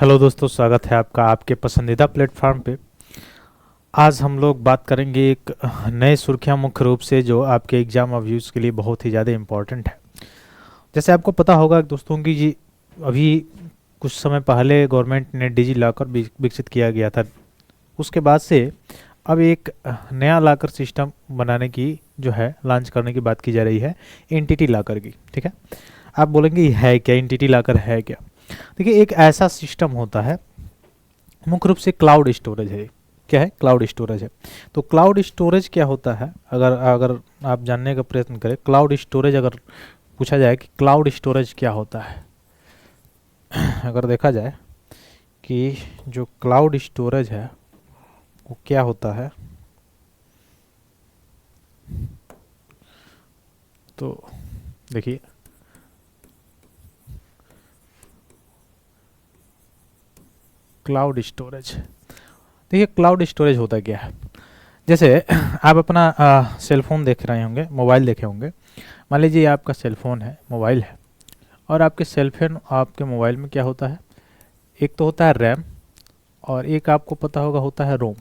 Hello दोस्तों, स्वागत है आपका आपके पसंदीदा प्लेटफॉर्म पे। आज हम लोग बात करेंगे एक नए सुर्खियां, मुख्य रूप से जो आपके एग्जाम और व्यूज़ के लिए बहुत ही ज़्यादा इम्पोर्टेंट है। जैसे आपको पता होगा दोस्तों कि जी अभी कुछ समय पहले गवर्नमेंट ने डिजी लॉकर विकसित किया गया था। उसके बाद से अब एक नया लॉकर सिस्टम बनाने की जो है लॉन्च करने की बात की जा रही है, एंटिटी लॉकर की। ठीक है, आप बोलेंगे ये है क्या, एंटिटी लॉकर है क्या? देखिए, एक ऐसा सिस्टम होता है, मुख्य रूप से क्लाउड स्टोरेज है। क्या है? क्लाउड स्टोरेज है। तो क्लाउड स्टोरेज क्या होता है, अगर अगर आप जानने का प्रयत्न करें, क्लाउड स्टोरेज अगर पूछा जाए कि क्लाउड स्टोरेज क्या होता है, अगर देखा जाए कि जो क्लाउड स्टोरेज है वो क्या होता है, तो देखिए, क्लाउड स्टोरेज, देखिए क्लाउड स्टोरेज होता क्या है। जैसे आप अपना सेल फोन देख रहे होंगे, मोबाइल देखे होंगे। मान लीजिए आपका सेल फोन है, मोबाइल है, और आपके सेल फोन आपके मोबाइल में क्या होता है, एक तो होता है रैम और एक आपको पता होता है रोम।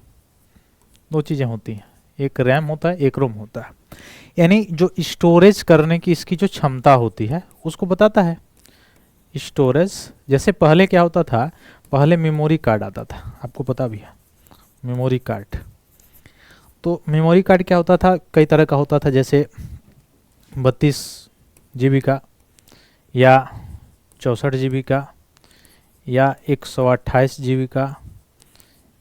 दो चीज़ें होती हैं, एक रैम होता है, एक रोम होता है। यानी जो स्टोरेज करने की इसकी जो क्षमता होती है उसको बताता है स्टोरेज। जैसे पहले क्या होता था, पहले मेमोरी कार्ड आता था, आपको पता भी है मेमोरी कार्ड। तो मेमोरी कार्ड क्या होता था, कई तरह का होता था, जैसे 32 GB का, या 64 GB का, या 128 GB का,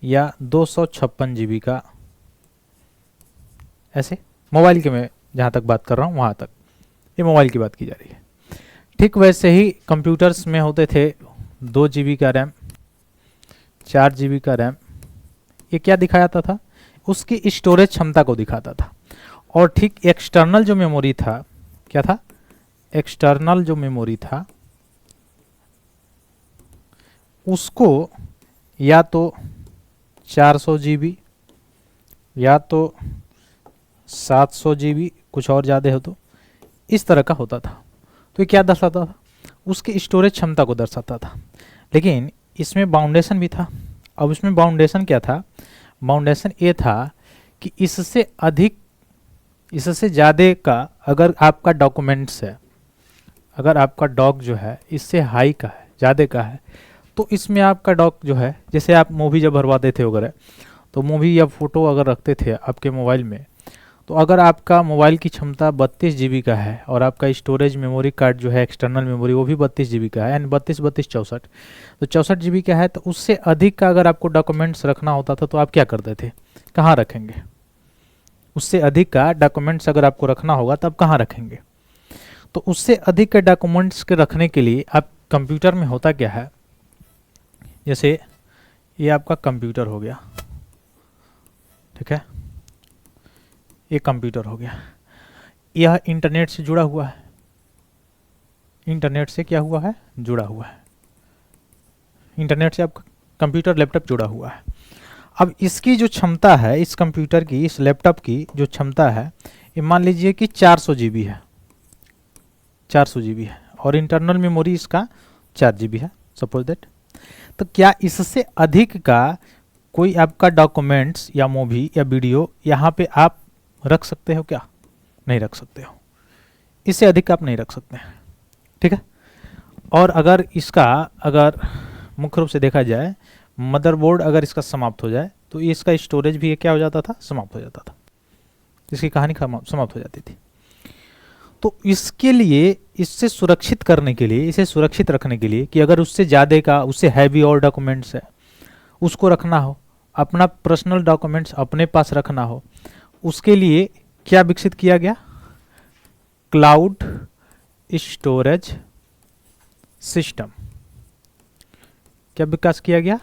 या 256 GB का। ऐसे मोबाइल के मैं जहाँ तक बात कर रहा हूँ वहाँ तक, ये मोबाइल की बात की जा रही है। ठीक वैसे ही कंप्यूटर्स में होते थे 2 GB का रैम, 4 GB का रैम। ये क्या दिखाता था, उसकी स्टोरेज क्षमता को दिखाता था। और ठीक एक्सटर्नल जो मेमोरी था, क्या था, एक्सटर्नल जो मेमोरी था उसको या तो 400 GB या तो 700 GB, कुछ और ज़्यादा हो तो इस तरह का होता था। तो ये क्या दर्शाता था, उसकी स्टोरेज क्षमता को दर्शाता था। लेकिन इसमें बाउंडेशन भी था। अब इसमें बाउंडेशन क्या था, बाउंडेशन ये था कि इससे अधिक, इससे ज़्यादा का अगर आपका डॉक्यूमेंट्स है, अगर आपका डॉक जो है इससे हाई का है, ज़्यादा का है, तो इसमें आपका डॉक जो है, जैसे आप मूवी जब भरवाते थे वगैरह, तो मूवी या फोटो अगर रखते थे आपके मोबाइल में, तो अगर आपका मोबाइल की क्षमता 32 GB का है और आपका स्टोरेज मेमोरी कार्ड जो है एक्सटर्नल मेमोरी वो भी 32 GB का है, यानी 32 64, तो 64 GB का है, तो उससे अधिक का अगर आपको डॉक्यूमेंट्स रखना होता था तो आप क्या करते थे, कहाँ रखेंगे? उससे अधिक का डॉक्यूमेंट्स अगर आपको रखना होगा तो आप कहाँ रखेंगे? तो उससे अधिक के डॉक्यूमेंट्स के रखने के लिए आप कंप्यूटर में होता क्या है, जैसे ये आपका कंप्यूटर हो गया, ठीक है, ये कंप्यूटर हो गया, यह इंटरनेट से जुड़ा हुआ है, इंटरनेट से क्या हुआ है, जुड़ा हुआ है, इंटरनेट से आपका कंप्यूटर लैपटॉप जुड़ा हुआ है। अब इसकी जो क्षमता है, इस कंप्यूटर की, इस लैपटॉप की जो क्षमता है, ये मान लीजिए कि 400 GB है, 400 GB है, और इंटरनल मेमोरी इसका 4 GB है, सपोज दैट। तो क्या इससे अधिक का कोई आपका डॉक्यूमेंट्स या मूवी या वीडियो यहाँ पे आप रख सकते हो क्या? नहीं रख सकते हो, इससे अधिक आप नहीं रख सकते हैं। ठीक है। और अगर इसका, अगर मुख्य रूप से देखा जाए, मदरबोर्ड अगर इसका समाप्त हो जाए तो इसका स्टोरेज भी क्या हो जाता था, समाप्त हो जाता था, इसकी कहानी समाप्त हो जाती थी। तो इसके लिए, इससे सुरक्षित करने के लिए, इसे सुरक्षित रखने के लिए कि अगर उससे ज़्यादा का, उससे हैवी और डॉक्यूमेंट्स है उसको रखना हो, अपना पर्सनल डॉक्यूमेंट्स अपने पास रखना हो, उसके लिए क्या विकसित किया गया, क्लाउड स्टोरेज सिस्टम। क्या विकास किया गया,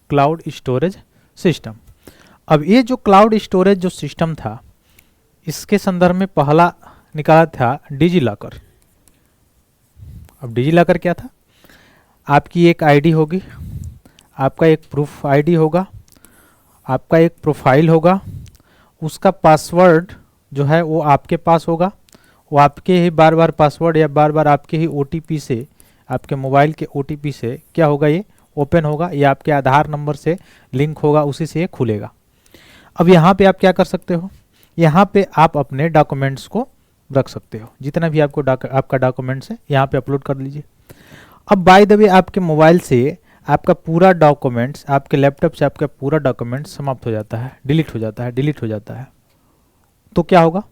क्लाउड स्टोरेज सिस्टम। अब ये जो क्लाउड स्टोरेज जो सिस्टम था, इसके संदर्भ में पहला निकाला था डिजी लॉकर। अब डिजी लॉकर क्या था, आपकी एक आईडी होगी, आपका एक प्रूफ आईडी होगा, आपका एक प्रोफाइल होगा, उसका पासवर्ड जो है वो आपके पास होगा, वो आपके ही बार बार पासवर्ड या बार बार आपके ही ओटीपी से, आपके मोबाइल के ओटीपी से क्या होगा, ये ओपन होगा, या आपके आधार नंबर से लिंक होगा, उसी से ये खुलेगा। अब यहाँ पे आप क्या कर सकते हो, यहाँ पे आप अपने डॉक्यूमेंट्स को रख सकते हो, जितना भी आपको आपका डॉक्यूमेंट्स है यहाँ पे अपलोड कर लीजिए। अब बाय द वे आपके मोबाइल से आपका पूरा डॉक्यूमेंट्स, आपके लैपटॉप से आपका पूरा डॉक्यूमेंट्स समाप्त हो जाता है, डिलीट हो जाता है, तो क्या होगा,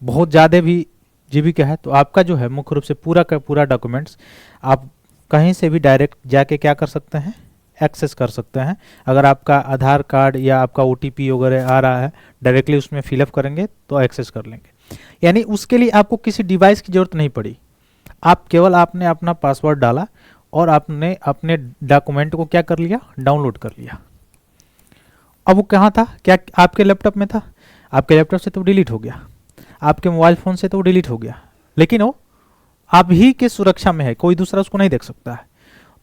बहुत ज़्यादा भी जीबी का है, तो आपका जो है मुख्य रूप से पूरा का पूरा डॉक्यूमेंट्स आप कहीं से भी डायरेक्ट जाके क्या कर सकते हैं, एक्सेस कर सकते हैं। अगर आपका आधार कार्ड या आपका OTP वगैरह आ रहा है, डायरेक्टली उसमें फिलअप करेंगे तो एक्सेस कर लेंगे। यानी उसके लिए आपको किसी डिवाइस की ज़रूरत नहीं पड़ी, आप केवल आपने अपना पासवर्ड डाला और आपने अपने डॉक्यूमेंट को क्या कर लिया, डाउनलोड कर लिया। अब वो कहाँ था, क्या आपके लैपटॉप में था, आपके लैपटॉप से तो डिलीट हो गया, आपके मोबाइल फ़ोन से तो डिलीट हो गया, लेकिन वो आप ही के सुरक्षा में है, कोई दूसरा उसको नहीं देख सकता है।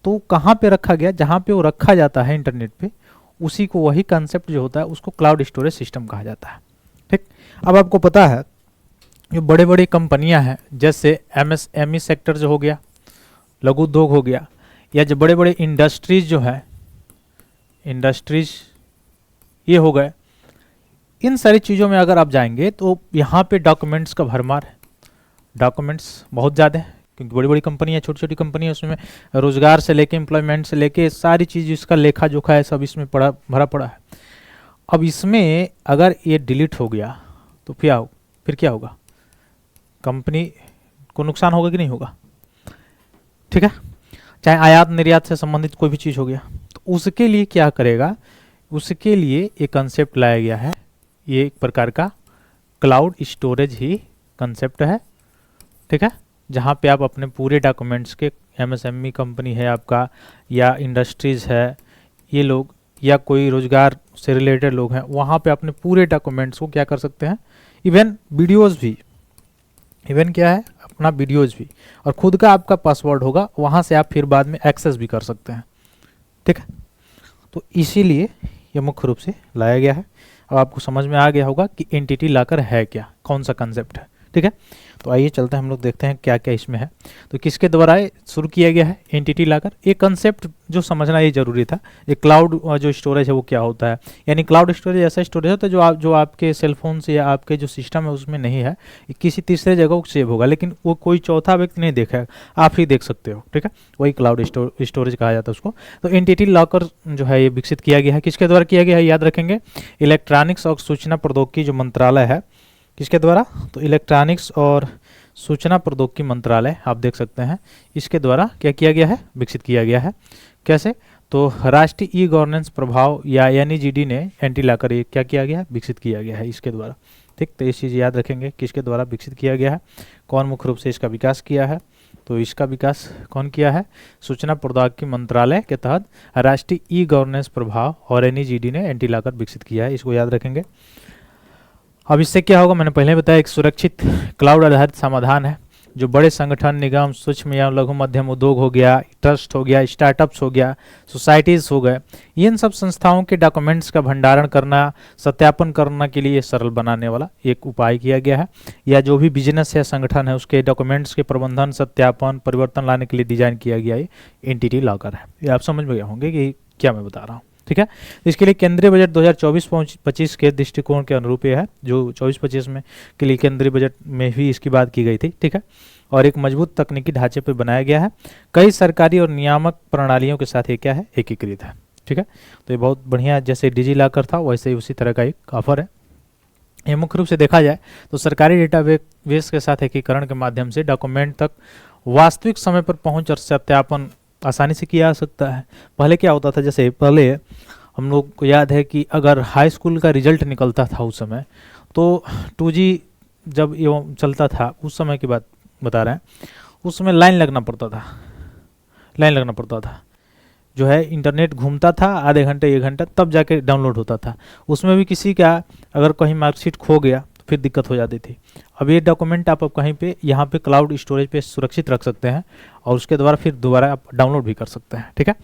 तो कहाँ पे रखा गया, जहाँ पे वो रखा जाता है इंटरनेट पे, उसी को, वही कंसेप्ट जो होता है उसको क्लाउड स्टोरेज सिस्टम कहा जाता है। ठीक, अब आपको पता है जो बड़े बड़े कंपनियां हैं, जैसे MSME सेक्टर जो हो गया, लघु उद्योग हो गया, या जो बड़े बड़े इंडस्ट्रीज जो है, इंडस्ट्रीज ये हो गए, इन सारी चीज़ों में अगर आप जाएंगे तो यहाँ पे डॉक्यूमेंट्स का भरमार है, डॉक्यूमेंट्स बहुत ज़्यादा है, क्योंकि बड़ी बड़ी कंपनियाँ, छोटी छोटी कंपनियाँ, उसमें रोजगार से लेके एम्प्लॉयमेंट से लेके सारी चीज़, इसका लेखा जोखा है, सब इसमें भरा पड़ा है। अब इसमें अगर ये डिलीट हो गया तो फिर क्या होगा, कंपनी को नुकसान होगा कि नहीं होगा। ठीक है, चाहे आयात निर्यात से संबंधित कोई भी चीज़ हो गया, तो उसके लिए क्या करेगा, उसके लिए एक कंसेप्ट लाया गया है, ये एक प्रकार का क्लाउड स्टोरेज ही कंसेप्ट है। ठीक है, जहाँ पे आप अपने पूरे डॉक्यूमेंट्स के, MSME कंपनी है आपका, या इंडस्ट्रीज है ये लोग, या कोई रोजगार से रिलेटेड लोग हैं, वहाँ पे अपने पूरे डॉक्यूमेंट्स को क्या कर सकते हैं, इवन वीडियोज़ भी, इवन क्या है अपना वीडियोज़ भी, और खुद का आपका पासवर्ड होगा, वहाँ से आप फिर बाद में एक्सेस भी कर सकते हैं। ठीक है, तो इसीलिए ये मुख्य रूप से लाया गया है। अब आपको समझ में आ गया होगा कि एंटिटी लॉकर है क्या, कौन सा कंसेप्ट है। ठीक है, तो आइए चलते हैं, हम लोग देखते हैं क्या क्या इसमें है। तो किसके द्वारा शुरू किया गया है एंटिटी लॉकर, ये कंसेप्ट जो समझना ये जरूरी था। ये क्लाउड जो स्टोरेज है वो क्या होता है, यानी क्लाउड स्टोरेज ऐसा स्टोरेज होता है जो आपके सेलफोन से या आपके जो सिस्टम है उसमें नहीं है, किसी तीसरे जगह सेव होगा, लेकिन वो कोई चौथा व्यक्ति नहीं देखा है, आप ही देख सकते हो। ठीक है, वही क्लाउड स्टोरेज कहा जाता है उसको। तो एंटिटी लॉकर जो है ये विकसित किया गया है, किसके द्वारा किया गया है, याद रखेंगे, इलेक्ट्रॉनिक्स और सूचना प्रौद्योगिकी जो मंत्रालय है, किसके द्वारा, तो इलेक्ट्रॉनिक्स और सूचना प्रौद्योगिकी मंत्रालय, आप देख सकते हैं, इसके द्वारा क्या किया गया है, विकसित किया गया है। कैसे, तो राष्ट्रीय ई गवर्नेंस प्रभाव या NEGD ने एंटी लॉकर ये क्या किया गया है, विकसित किया गया है इसके द्वारा। ठीक, तो इस चीज़ याद रखेंगे, किसके द्वारा विकसित किया गया है, कौन मुख्य रूप से इसका विकास किया है, तो इसका विकास कौन किया है, सूचना प्रौद्योगिकी मंत्रालय के तहत राष्ट्रीय ई गवर्नेंस प्रभाव और NEGD ने एंटी लॉकर विकसित किया है, इसको याद रखेंगे। अब इससे क्या होगा, मैंने पहले बताया, एक सुरक्षित क्लाउड आधारित समाधान है जो बड़े संगठन, निगम, सूक्ष्म या लघु मध्यम उद्योग हो गया, ट्रस्ट हो गया, स्टार्टअप्स हो गया, सोसाइटीज़ हो गए, इन सब संस्थाओं के डॉक्यूमेंट्स का भंडारण करना, सत्यापन करना के लिए सरल बनाने वाला एक उपाय किया गया है। या जो भी बिजनेस है, संगठन है, उसके डॉक्यूमेंट्स के प्रबंधन, सत्यापन, परिवर्तन लाने के लिए डिजाइन किया गया ये एंटिटी लॉकर है। ये आप समझ में गए होंगे कि क्या मैं बता रहा हूँ। ठीक है, इसके लिए केंद्रीय बजट 2024-25 के दृष्टिकोण के अनुरूप है, जो 24-25 में के लिए केंद्रीय बजट में भी इसकी बात की गई थी। ठीक है, और एक मजबूत तकनीकी ढांचे पर बनाया गया है, कई सरकारी और नियामक प्रणालियों के साथ ये क्या है, एकीकृत है। ठीक है, तो ये बहुत बढ़िया, जैसे डिजी लॉकर था वैसे ही उसी तरह का एक ऑफर है। ये मुख्य रूप से देखा जाए तो सरकारी डेटाबेस के साथ एकीकरण के माध्यम से डॉक्यूमेंट तक वास्तविक समय पर पहुंच और सत्यापन आसानी से किया जा सकता है। पहले क्या होता था, जैसे पहले हम लोग को याद है कि अगर हाई स्कूल का रिजल्ट निकलता था उस समय, तो 2G जब ये चलता था उस समय की बात बता रहे हैं, उस समय लाइन लगना पड़ता था, जो है इंटरनेट घूमता था आधे घंटे 1 घंटा, तब जाके डाउनलोड होता था। उसमें भी किसी का अगर कहीं मार्कशीट खो गया तो फिर दिक्कत हो जाती थी। अब ये डॉक्यूमेंट आप कहीं पे यहाँ पे क्लाउड स्टोरेज पे सुरक्षित रख सकते हैं और उसके द्वारा फिर दोबारा आप डाउनलोड भी कर सकते हैं। ठीक है,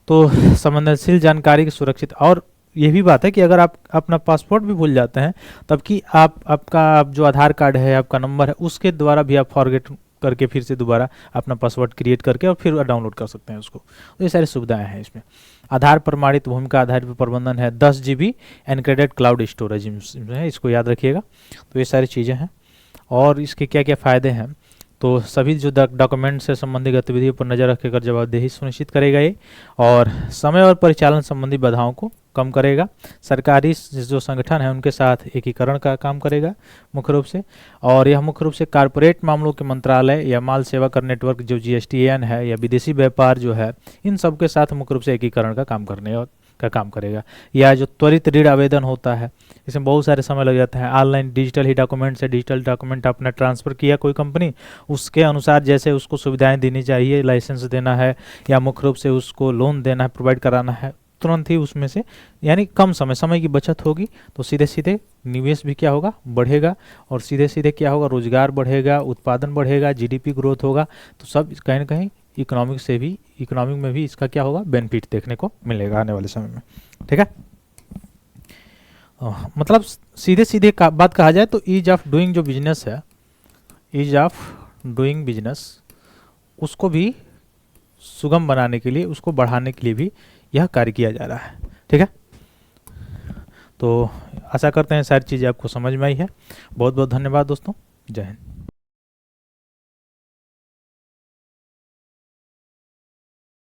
तो संवेदनशील जानकारी की सुरक्षित, और ये भी बात है कि अगर आप अपना पासवर्ड भी भूल जाते हैं तब कि आपका जो आधार कार्ड है, आपका नंबर है, उसके द्वारा भी आप फॉरगेट करके फिर से दोबारा अपना पासवर्ड क्रिएट करके और फिर डाउनलोड कर सकते हैं उसको। तो ये सारी सुविधाएं हैं इसमें। आधार प्रमाणित भूमिका आधारित प्रबंधन है, 10 GB एनक्रिप्टेड क्लाउड स्टोरेज है, इसको याद रखिएगा। तो ये सारी चीज़ें हैं। और इसके क्या क्या फ़ायदे हैं, तो सभी जो डॉक्यूमेंट से संबंधित गतिविधियों पर नजर रखकर जवाबदेही सुनिश्चित करेगा ये, और समय और परिचालन संबंधी बाधाओं को कम करेगा। सरकारी जो संगठन है उनके साथ एकीकरण का काम करेगा मुख्य रूप से। और यह मुख्य रूप से कॉर्पोरेट मामलों के मंत्रालय या माल सेवा कर नेटवर्क जो GSTN है, या विदेशी व्यापार जो है, इन सब के साथ मुख्य रूप से एकीकरण का काम करेगा। या जो त्वरित ऋण आवेदन होता है, इसमें बहुत सारे समय लग जाते हैं। ऑनलाइन डिजिटल ही डॉक्यूमेंट से डिजिटल डॉक्यूमेंट आपने ट्रांसफ़र किया कोई कंपनी, उसके अनुसार जैसे उसको सुविधाएं देनी चाहिए, लाइसेंस देना है या मुख्य रूप से उसको लोन देना है, प्रोवाइड कराना है, तुरंत ही उसमें से, यानी कम समय की बचत होगी। तो सीधे सीधे निवेश भी क्या होगा, बढ़ेगा, और सीधे सीधे क्या होगा, रोजगार बढ़ेगा, उत्पादन बढ़ेगा, GDP ग्रोथ होगा। तो सब कहीं ना कहीं इकोनॉमिक में भी इसका क्या होगा, बेनिफिट देखने को मिलेगा आने वाले समय में। ठीक है, मतलब सीधे सीधे बात कहा जाए तो ईज ऑफ डूइंग जो बिजनेस है, ईज ऑफ डूइंग बिजनेस, उसको भी सुगम बनाने के लिए, उसको बढ़ाने के लिए भी यह कार्य किया जा रहा है। ठीक है, तो आशा करते हैं सारी चीज़ें आपको समझ में आई है। बहुत बहुत धन्यवाद दोस्तों, जय हिंद।